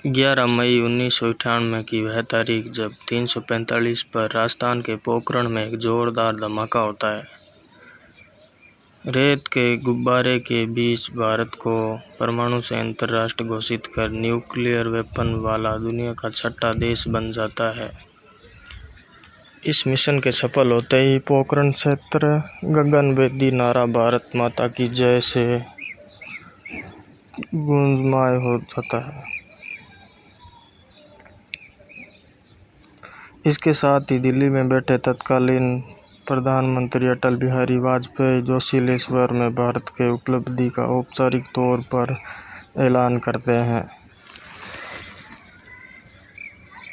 11 मई 1998 की वह तारीख जब 345 पर राजस्थान के पोखरण में एक जोरदार धमाका होता है। रेत के गुब्बारे के बीच भारत को परमाणु संयंत्र राष्ट्र घोषित कर न्यूक्लियर वेपन वाला दुनिया का छठा देश बन जाता है। इस मिशन के सफल होते ही पोखरण क्षेत्र गगनभेदी नारा भारत माता की जय से गूंजयमान हो जाता है। इसके साथ ही दिल्ली में बैठे तत्कालीन प्रधानमंत्री अटल बिहारी वाजपेयी जोशीलेश्वर में भारत के उपलब्धि का औपचारिक तौर पर ऐलान करते हैं।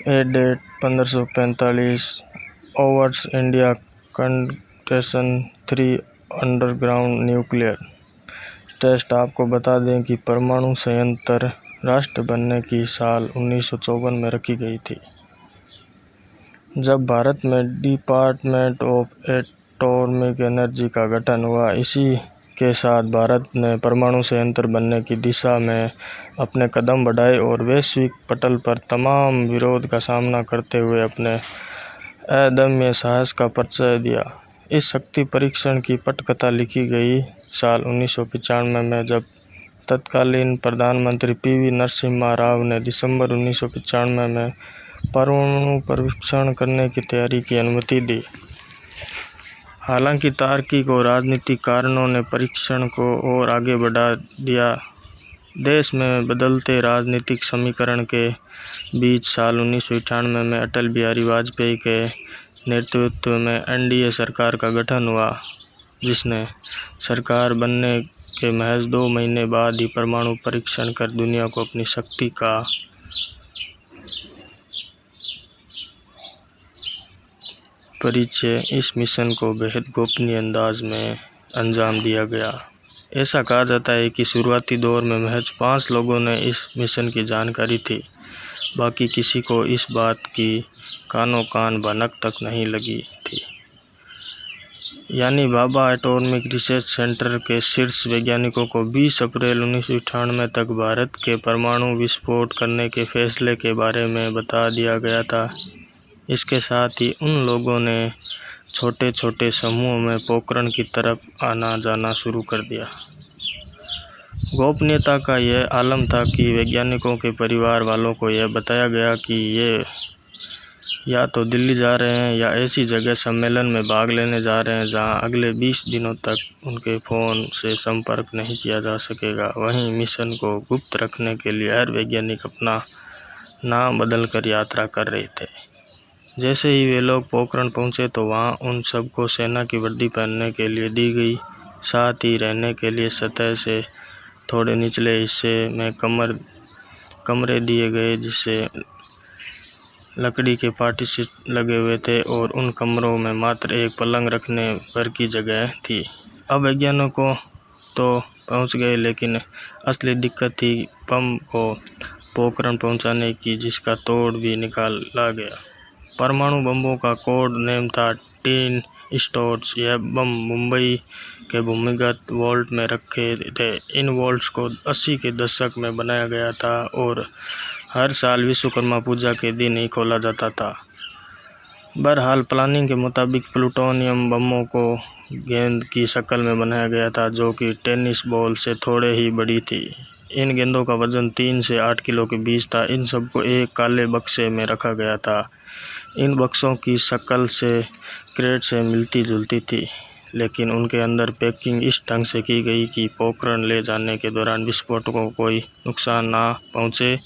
A date 1545 hours India conducted 3 underground nuclear test. आपको बता दें कि परमाणु संयंत्र राष्ट्र बनने की साल 1954 में रखी गई थी, जब भारत में डिपार्टमेंट ऑफ एटॉमिक एनर्जी का गठन हुआ। इसी के साथ भारत ने परमाणु संयंत्र बनने की दिशा में अपने कदम बढ़ाए और वैश्विक पटल पर तमाम विरोध का सामना करते हुए अपने अदम्य साहस का परिचय दिया। इस शक्ति परीक्षण की पटकथा लिखी गई साल 1995 में, जब तत्कालीन प्रधानमंत्री पीवी नरसिम्हा राव ने दिसंबर 1995 में परमाणु परीक्षण करने की तैयारी की अनुमति दी। हालांकि तार्किक और राजनीतिक कारणों ने परीक्षण को और आगे बढ़ा दिया। देश में बदलते राजनीतिक समीकरण के बीच साल 1998 में अटल बिहारी वाजपेयी के नेतृत्व में एनडीए सरकार का गठन हुआ, जिसने सरकार बनने के महज 2 महीने बाद ही परमाणु परीक्षण कर दुनिया को अपनी शक्ति का परिचय। इस मिशन को बेहद गोपनीय अंदाज में अंजाम दिया गया। ऐसा कहा जाता है कि शुरुआती दौर में महज 5 लोगों ने इस मिशन की जानकारी थी, बाकी किसी को इस बात की कानो कान भनक तक नहीं लगी थी। यानी भाभा एटॉमिक रिसर्च सेंटर के शीर्ष वैज्ञानिकों को 20 अप्रैल 1998 तक भारत के परमाणु विस्फोट करने के फैसले के बारे में बता दिया गया था। इसके साथ ही उन लोगों ने छोटे छोटे समूहों में पोखरण की तरफ आना जाना शुरू कर दिया। गोपनीयता का यह आलम था कि वैज्ञानिकों के परिवार वालों को यह बताया गया कि ये या तो दिल्ली जा रहे हैं या ऐसी जगह सम्मेलन में भाग लेने जा रहे हैं जहां अगले 20 दिनों तक उनके फ़ोन से संपर्क नहीं किया जा सकेगा। वहीं मिशन को गुप्त रखने के लिए हर वैज्ञानिक अपना नाम बदल कर यात्रा कर रहे थे। जैसे ही वे लोग पोखरण पहुंचे तो वहां उन सबको सेना की वर्दी पहनने के लिए दी गई। साथ ही रहने के लिए सतह से थोड़े निचले हिस्से में कमरे दिए गए, जिससे लकड़ी के पार्टीशन लगे हुए थे और उन कमरों में मात्र एक पलंग रखने भर की जगह थी। अब वैज्ञानिकों तो पहुंच गए, लेकिन असली दिक्कत थी बम को पोखरण पहुंचाने की, जिसका तोड़ भी निकाला गया। परमाणु बमों का कोड नेम था टीन स्टोर्स। यह बम मुंबई के भूमिगत वॉल्ट में रखे थे। इन वॉल्ट्स को 80 के दशक में बनाया गया था और हर साल विश्वकर्मा पूजा के दिन ही खोला जाता था। बहरहाल प्लानिंग के मुताबिक प्लूटोनियम बमों को गेंद की शक्ल में बनाया गया था, जो कि टेनिस बॉल से थोड़े ही बड़ी थी। इन गेंदों का वजन 3 से 8 किलो के बीच था। इन सबको एक काले बक्से में रखा गया था। इन बक्सों की शक्ल से क्रेट से मिलती जुलती थी, लेकिन उनके अंदर पैकिंग इस ढंग से की गई कि पोखरण ले जाने के दौरान विस्फोटकों को कोई नुकसान ना पहुंचे।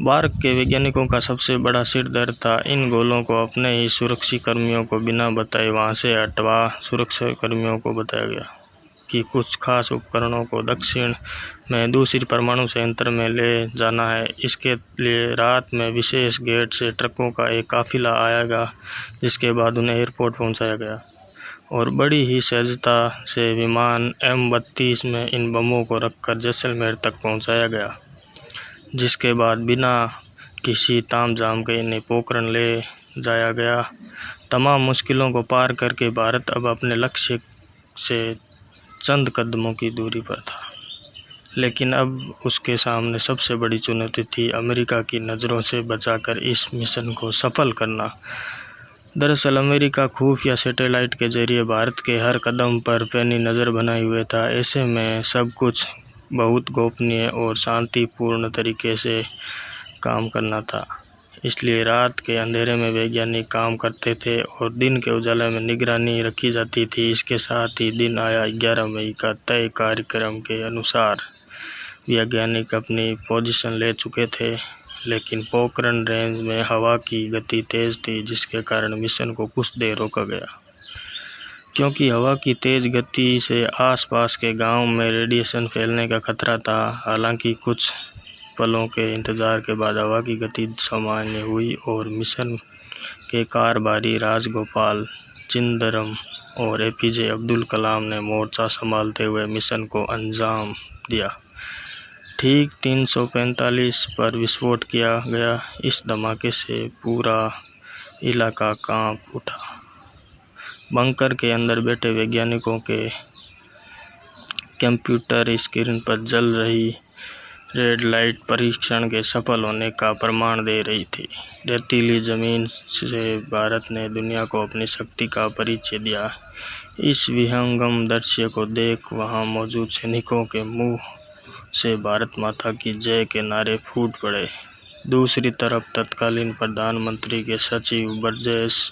भारत के वैज्ञानिकों का सबसे बड़ा सिर दर्द था। इन गोलों को अपने ही सुरक्षाकर्मियों को बिना बताए वहां से हटवा सुरक्षाकर्मियों को बताया गया कि कुछ खास उपकरणों को दक्षिण में दूसरी परमाणु संयंत्र में ले जाना है। इसके लिए रात में विशेष गेट से ट्रकों का एक काफिला आएगा, जिसके बाद उन्हें एयरपोर्ट पहुंचाया गया और बड़ी ही सहजता से विमान M-32 में इन बमों को रखकर जैसलमेर तक पहुंचाया गया, जिसके बाद बिना किसी तामझाम के इन्हें पोखरण ले जाया गया। तमाम मुश्किलों को पार करके भारत अब अपने लक्ष्य से चंद कदमों की दूरी पर था। लेकिन अब उसके सामने सबसे बड़ी चुनौती थी अमेरिका की नज़रों से बचाकर इस मिशन को सफल करना। दरअसल अमेरिका खुफिया सैटेलाइट के जरिए भारत के हर कदम पर पैनी नज़र बनाए हुए था। ऐसे में सब कुछ बहुत गोपनीय और शांतिपूर्ण तरीके से काम करना था। इसलिए रात के अंधेरे में वैज्ञानिक काम करते थे और दिन के उजाले में निगरानी रखी जाती थी। इसके साथ ही दिन आया 11 मई का। तय कार्यक्रम के अनुसार वैज्ञानिक अपनी पोजीशन ले चुके थे, लेकिन पोखरण रेंज में हवा की गति तेज़ थी, जिसके कारण मिशन को कुछ देर रोका गया। क्योंकि हवा की तेज़ गति से आसपास के गांव में रेडिएशन फैलने का खतरा था। हालांकि कुछ पलों के इंतज़ार के बाद हवा की गति सामान्य हुई और मिशन के कारभारी राजगोपाल चिदंबरम और एपीजे अब्दुल कलाम ने मोर्चा संभालते हुए मिशन को अंजाम दिया। ठीक 345 पर विस्फोट किया गया। इस धमाके से पूरा इलाका कांप उठा। बंकर के अंदर बैठे वैज्ञानिकों के कंप्यूटर स्क्रीन पर जल रही रेड लाइट परीक्षण के सफल होने का प्रमाण दे रही थी। रेतीली ज़मीन से भारत ने दुनिया को अपनी शक्ति का परिचय दिया। इस विहंगम दृश्य को देख वहां मौजूद सैनिकों के मुंह से भारत माता की जय के नारे फूट पड़े। दूसरी तरफ तत्कालीन प्रधानमंत्री के सचिव ब्रजेश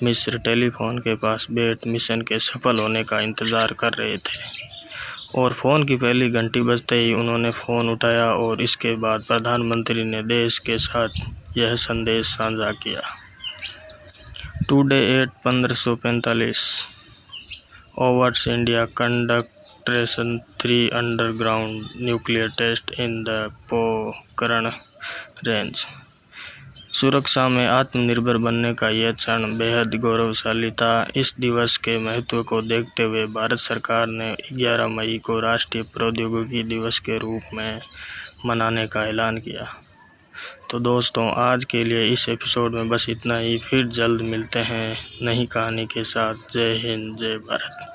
मिश्र टेलीफोन के पास बैठ मिशन के सफल होने का इंतज़ार कर रहे थे और फ़ोन की पहली घंटी बजते ही उन्होंने फ़ोन उठाया और इसके बाद प्रधानमंत्री ने देश के साथ यह संदेश साझा किया। Today at 1545 hours India conducted 3 underground nuclear test in the Pokhran range. सुरक्षा में आत्मनिर्भर बनने का यह क्षण बेहद गौरवशाली था। इस दिवस के महत्व को देखते हुए भारत सरकार ने 11 मई को राष्ट्रीय प्रौद्योगिकी दिवस के रूप में मनाने का ऐलान किया। तो दोस्तों, आज के लिए इस एपिसोड में बस इतना ही। फिर जल्द मिलते हैं नई कहानी के साथ। जय हिंद, जय भारत।